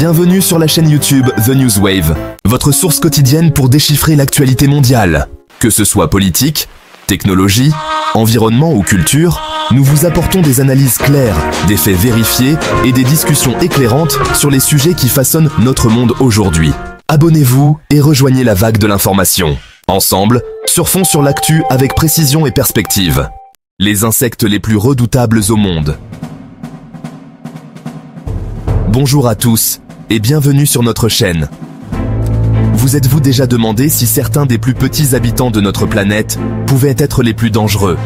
Bienvenue sur la chaîne YouTube The News Wave, votre source quotidienne pour déchiffrer l'actualité mondiale. Que ce soit politique, technologie, environnement ou culture, nous vous apportons des analyses claires, des faits vérifiés et des discussions éclairantes sur les sujets qui façonnent notre monde aujourd'hui. Abonnez-vous et rejoignez la vague de l'information. Ensemble, surfons sur l'actu avec précision et perspective. Les insectes les plus redoutables au monde. Bonjour à tous et bienvenue sur notre chaîne. Vous êtes-vous déjà demandé si certains des plus petits habitants de notre planète pouvaient être les plus dangereux?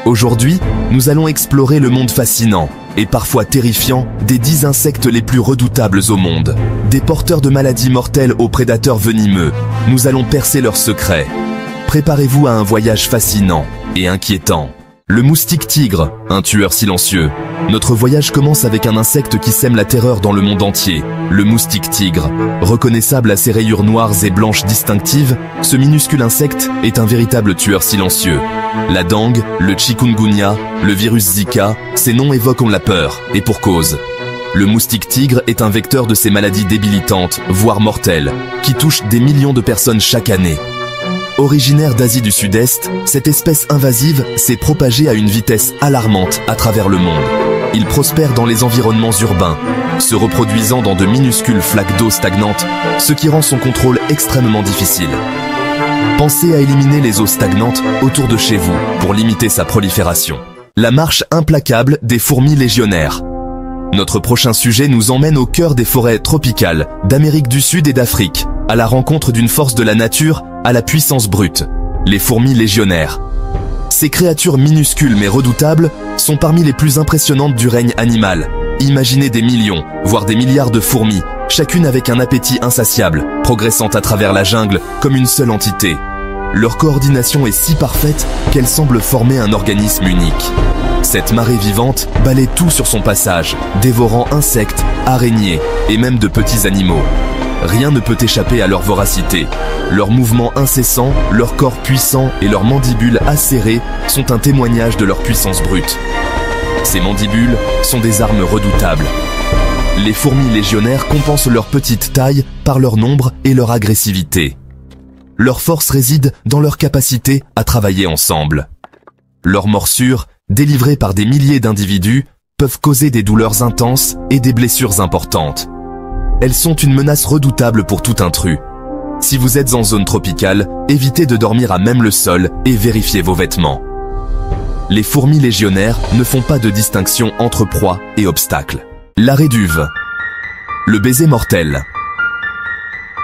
Aujourd'hui, nous allons explorer le monde fascinant et parfois terrifiant des 10 insectes les plus redoutables au monde. Des porteurs de maladies mortelles aux prédateurs venimeux, nous allons percer leurs secrets. Préparez-vous à un voyage fascinant et inquiétant. Le moustique tigre, un tueur silencieux. Notre voyage commence avec un insecte qui sème la terreur dans le monde entier, le moustique tigre. Reconnaissable à ses rayures noires et blanches distinctives, ce minuscule insecte est un véritable tueur silencieux. La dengue, le chikungunya, le virus Zika, ces noms évoquent la peur, et pour cause. Le moustique tigre est un vecteur de ces maladies débilitantes, voire mortelles, qui touchent des millions de personnes chaque année. Originaire d'Asie du Sud-Est, cette espèce invasive s'est propagée à une vitesse alarmante à travers le monde. Il prospère dans les environnements urbains, se reproduisant dans de minuscules flaques d'eau stagnantes, ce qui rend son contrôle extrêmement difficile. Pensez à éliminer les eaux stagnantes autour de chez vous pour limiter sa prolifération. La marche implacable des fourmis légionnaires. Notre prochain sujet nous emmène au cœur des forêts tropicales d'Amérique du Sud et d'Afrique, à la rencontre d'une force de la nature à la puissance brute, les fourmis légionnaires. Ces créatures minuscules mais redoutables sont parmi les plus impressionnantes du règne animal. Imaginez des millions, voire des milliards de fourmis, chacune avec un appétit insatiable, progressant à travers la jungle comme une seule entité. Leur coordination est si parfaite qu'elle semble former un organisme unique. Cette marée vivante balaie tout sur son passage, dévorant insectes, araignées et même de petits animaux. Rien ne peut échapper à leur voracité. Leurs mouvements incessants, leur corps puissant et leurs mandibules acérées sont un témoignage de leur puissance brute. Ces mandibules sont des armes redoutables. Les fourmis légionnaires compensent leur petite taille par leur nombre et leur agressivité. Leur force réside dans leur capacité à travailler ensemble. Leurs morsures, délivrées par des milliers d'individus, peuvent causer des douleurs intenses et des blessures importantes. Elles sont une menace redoutable pour tout intrus. Si vous êtes en zone tropicale, évitez de dormir à même le sol et vérifiez vos vêtements. Les fourmis légionnaires ne font pas de distinction entre proie et obstacle. La réduve. Le baiser mortel.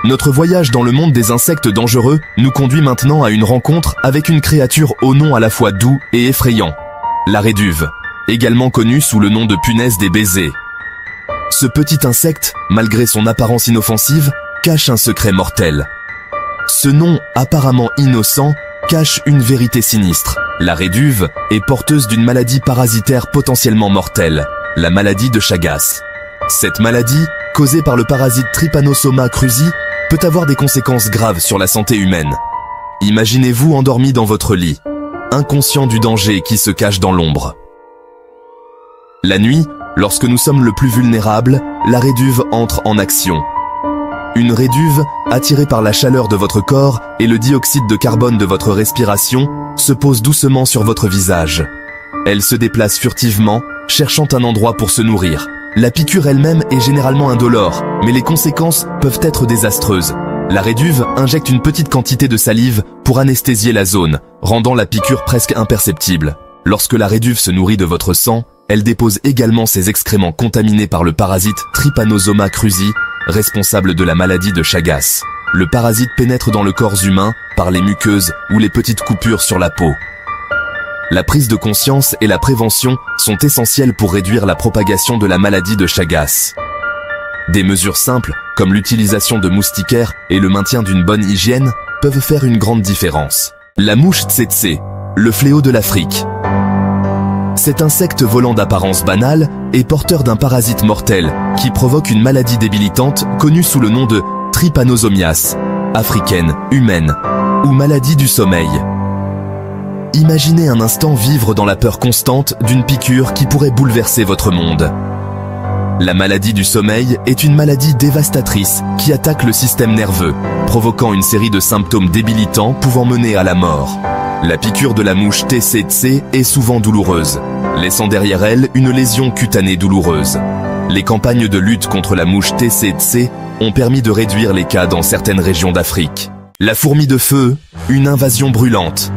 Notre voyage dans le monde des insectes dangereux nous conduit maintenant à une rencontre avec une créature au nom à la fois doux et effrayant. La réduve, également connue sous le nom de punaise des baisers. Ce petit insecte, malgré son apparence inoffensive, cache un secret mortel. Ce nom apparemment innocent cache une vérité sinistre. La réduve est porteuse d'une maladie parasitaire potentiellement mortelle, la maladie de Chagas. Cette maladie, causée par le parasite Trypanosoma cruzi, peut avoir des conséquences graves sur la santé humaine. Imaginez-vous endormi dans votre lit, inconscient du danger qui se cache dans l'ombre. La nuit, lorsque nous sommes le plus vulnérables, la réduve entre en action. Une réduve, attirée par la chaleur de votre corps et le dioxyde de carbone de votre respiration, se pose doucement sur votre visage. Elle se déplace furtivement, cherchant un endroit pour se nourrir. La piqûre elle-même est généralement indolore, mais les conséquences peuvent être désastreuses. La réduve injecte une petite quantité de salive pour anesthésier la zone, rendant la piqûre presque imperceptible. Lorsque la réduve se nourrit de votre sang, elle dépose également ses excréments contaminés par le parasite Trypanosoma cruzi, responsable de la maladie de Chagas. Le parasite pénètre dans le corps humain par les muqueuses ou les petites coupures sur la peau. La prise de conscience et la prévention sont essentielles pour réduire la propagation de la maladie de Chagas. Des mesures simples, comme l'utilisation de moustiquaires et le maintien d'une bonne hygiène, peuvent faire une grande différence. La mouche tsetse, le fléau de l'Afrique. Cet insecte volant d'apparence banale est porteur d'un parasite mortel qui provoque une maladie débilitante connue sous le nom de trypanosomiase, africaine, humaine, ou maladie du sommeil. Imaginez un instant vivre dans la peur constante d'une piqûre qui pourrait bouleverser votre monde. La maladie du sommeil est une maladie dévastatrice qui attaque le système nerveux, provoquant une série de symptômes débilitants pouvant mener à la mort. La piqûre de la mouche TCC est souvent douloureuse, laissant derrière elle une lésion cutanée douloureuse. Les campagnes de lutte contre la mouche TCC ont permis de réduire les cas dans certaines régions d'Afrique. La fourmi de feu, une invasion brûlante.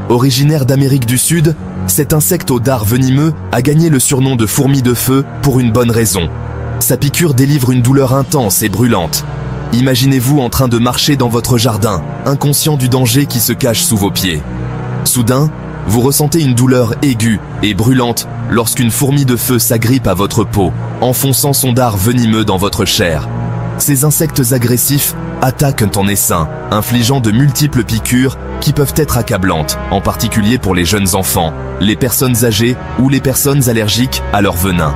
Originaire d'Amérique du Sud, cet insecte au dard venimeux a gagné le surnom de fourmi de feu pour une bonne raison. Sa piqûre délivre une douleur intense et brûlante. Imaginez-vous en train de marcher dans votre jardin, inconscient du danger qui se cache sous vos pieds. Soudain, vous ressentez une douleur aiguë et brûlante lorsqu'une fourmi de feu s'agrippe à votre peau, enfonçant son dard venimeux dans votre chair. Ces insectes agressifs attaquent en essaim, infligeant de multiples piqûres qui peuvent être accablantes, en particulier pour les jeunes enfants, les personnes âgées ou les personnes allergiques à leur venin.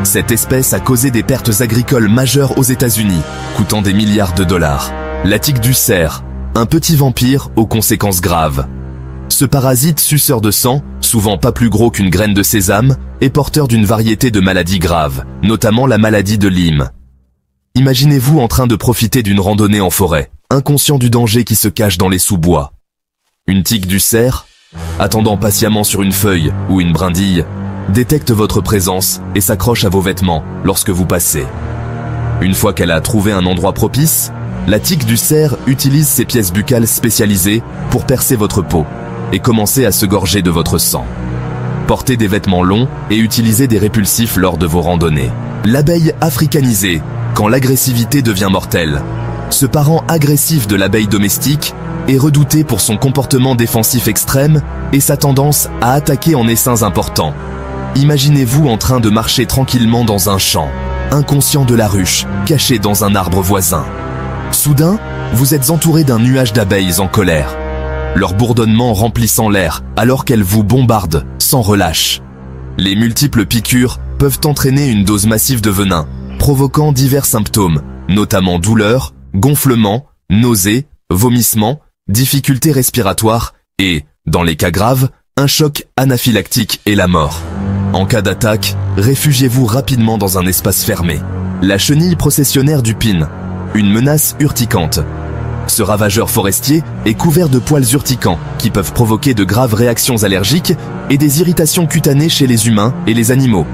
Cette espèce a causé des pertes agricoles majeures aux États-Unis, coûtant des milliards de dollars. La tique du cerf, un petit vampire aux conséquences graves. Ce parasite suceur de sang, souvent pas plus gros qu'une graine de sésame, est porteur d'une variété de maladies graves, notamment la maladie de Lyme. Imaginez-vous en train de profiter d'une randonnée en forêt, inconscient du danger qui se cache dans les sous-bois. Une tique du cerf, attendant patiemment sur une feuille ou une brindille, détecte votre présence et s'accroche à vos vêtements lorsque vous passez. Une fois qu'elle a trouvé un endroit propice, la tique du cerf utilise ses pièces buccales spécialisées pour percer votre peau et commencer à se gorger de votre sang. Portez des vêtements longs et utilisez des répulsifs lors de vos randonnées. L'abeille africanisée, quand l'agressivité devient mortelle. Ce parent agressif de l'abeille domestique est redouté pour son comportement défensif extrême et sa tendance à attaquer en essaims importants. Imaginez-vous en train de marcher tranquillement dans un champ, inconscient de la ruche, caché dans un arbre voisin. Soudain, vous êtes entouré d'un nuage d'abeilles en colère, leur bourdonnement remplissant l'air alors qu'elles vous bombardent sans relâche. Les multiples piqûres peuvent entraîner une dose massive de venin, provoquant divers symptômes, notamment douleurs, gonflements, nausées, vomissements, difficultés respiratoires et, dans les cas graves, un choc anaphylactique et la mort. En cas d'attaque, réfugiez-vous rapidement dans un espace fermé. La chenille processionnaire du pin, une menace urticante. Ce ravageur forestier est couvert de poils urticants qui peuvent provoquer de graves réactions allergiques et des irritations cutanées chez les humains et les animaux.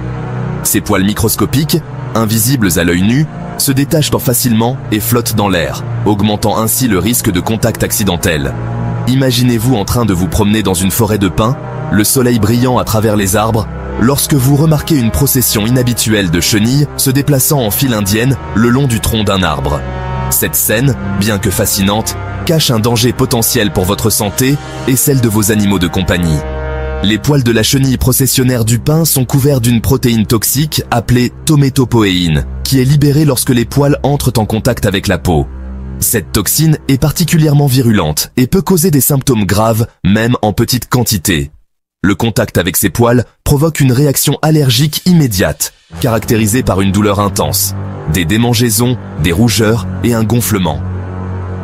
Ces poils microscopiques, invisibles à l'œil nu, se détachent facilement et flottent dans l'air, augmentant ainsi le risque de contact accidentel. Imaginez-vous en train de vous promener dans une forêt de pins, le soleil brillant à travers les arbres, lorsque vous remarquez une procession inhabituelle de chenilles se déplaçant en file indienne le long du tronc d'un arbre. Cette scène, bien que fascinante, cache un danger potentiel pour votre santé et celle de vos animaux de compagnie. Les poils de la chenille processionnaire du pin sont couverts d'une protéine toxique appelée tométopoéine, qui est libérée lorsque les poils entrent en contact avec la peau. Cette toxine est particulièrement virulente et peut causer des symptômes graves, même en petite quantité. Le contact avec ces poils provoque une réaction allergique immédiate, caractérisée par une douleur intense, des démangeaisons, des rougeurs et un gonflement.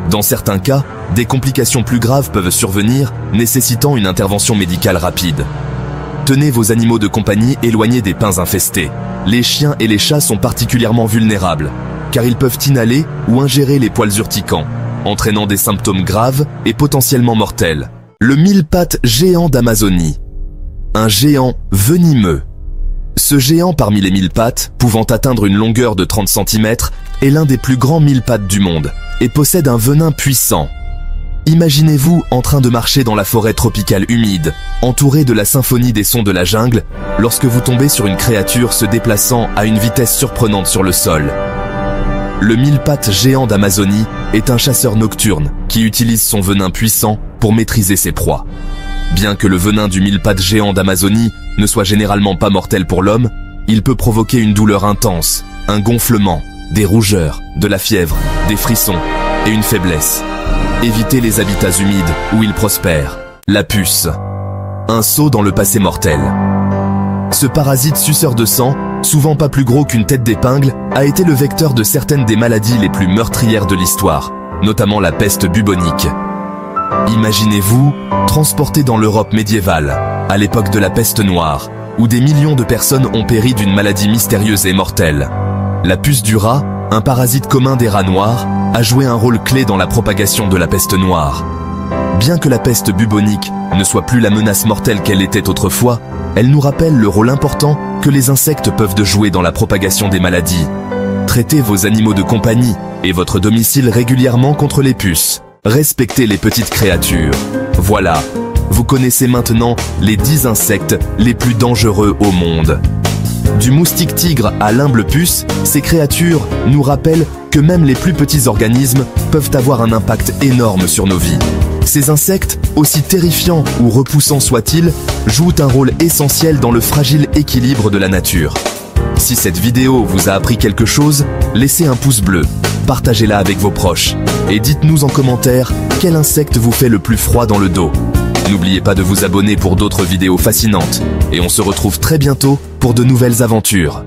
Dans certains cas, des complications plus graves peuvent survenir, nécessitant une intervention médicale rapide. Tenez vos animaux de compagnie éloignés des pins infestés. Les chiens et les chats sont particulièrement vulnérables, car ils peuvent inhaler ou ingérer les poils urticants, entraînant des symptômes graves et potentiellement mortels. Le mille-pattes géant d'Amazonie. Un géant venimeux. Ce géant parmi les mille-pattes, pouvant atteindre une longueur de 30 cm, est l'un des plus grands mille-pattes du monde et possède un venin puissant. Imaginez-vous en train de marcher dans la forêt tropicale humide, entouré de la symphonie des sons de la jungle, lorsque vous tombez sur une créature se déplaçant à une vitesse surprenante sur le sol. Le mille-pattes géant d'Amazonie est un chasseur nocturne qui utilise son venin puissant pour maîtriser ses proies. Bien que le venin du mille-pattes géant d'Amazonie ne soit généralement pas mortel pour l'homme, il peut provoquer une douleur intense, un gonflement, des rougeurs, de la fièvre, des frissons et une faiblesse. Évitez les habitats humides où il prospère. La puce. Un saut dans le passé mortel. Ce parasite suceur de sang, souvent pas plus gros qu'une tête d'épingle, a été le vecteur de certaines des maladies les plus meurtrières de l'histoire, notamment la peste bubonique. Imaginez-vous, transporté dans l'Europe médiévale, à l'époque de la peste noire, où des millions de personnes ont péri d'une maladie mystérieuse et mortelle. La puce du rat, un parasite commun des rats noirs, a joué un rôle clé dans la propagation de la peste noire. Bien que la peste bubonique ne soit plus la menace mortelle qu'elle était autrefois, elle nous rappelle le rôle important que les insectes peuvent jouer dans la propagation des maladies. Traitez vos animaux de compagnie et votre domicile régulièrement contre les puces. Respectez les petites créatures. Voilà, vous connaissez maintenant les 10 insectes les plus dangereux au monde. Du moustique tigre à l'humble puce, ces créatures nous rappellent que même les plus petits organismes peuvent avoir un impact énorme sur nos vies. Ces insectes, aussi terrifiants ou repoussants soient-ils, jouent un rôle essentiel dans le fragile équilibre de la nature. Si cette vidéo vous a appris quelque chose, laissez un pouce bleu, partagez-la avec vos proches et dites-nous en commentaire quel insecte vous fait le plus froid dans le dos. N'oubliez pas de vous abonner pour d'autres vidéos fascinantes et on se retrouve très bientôt pour de nouvelles aventures.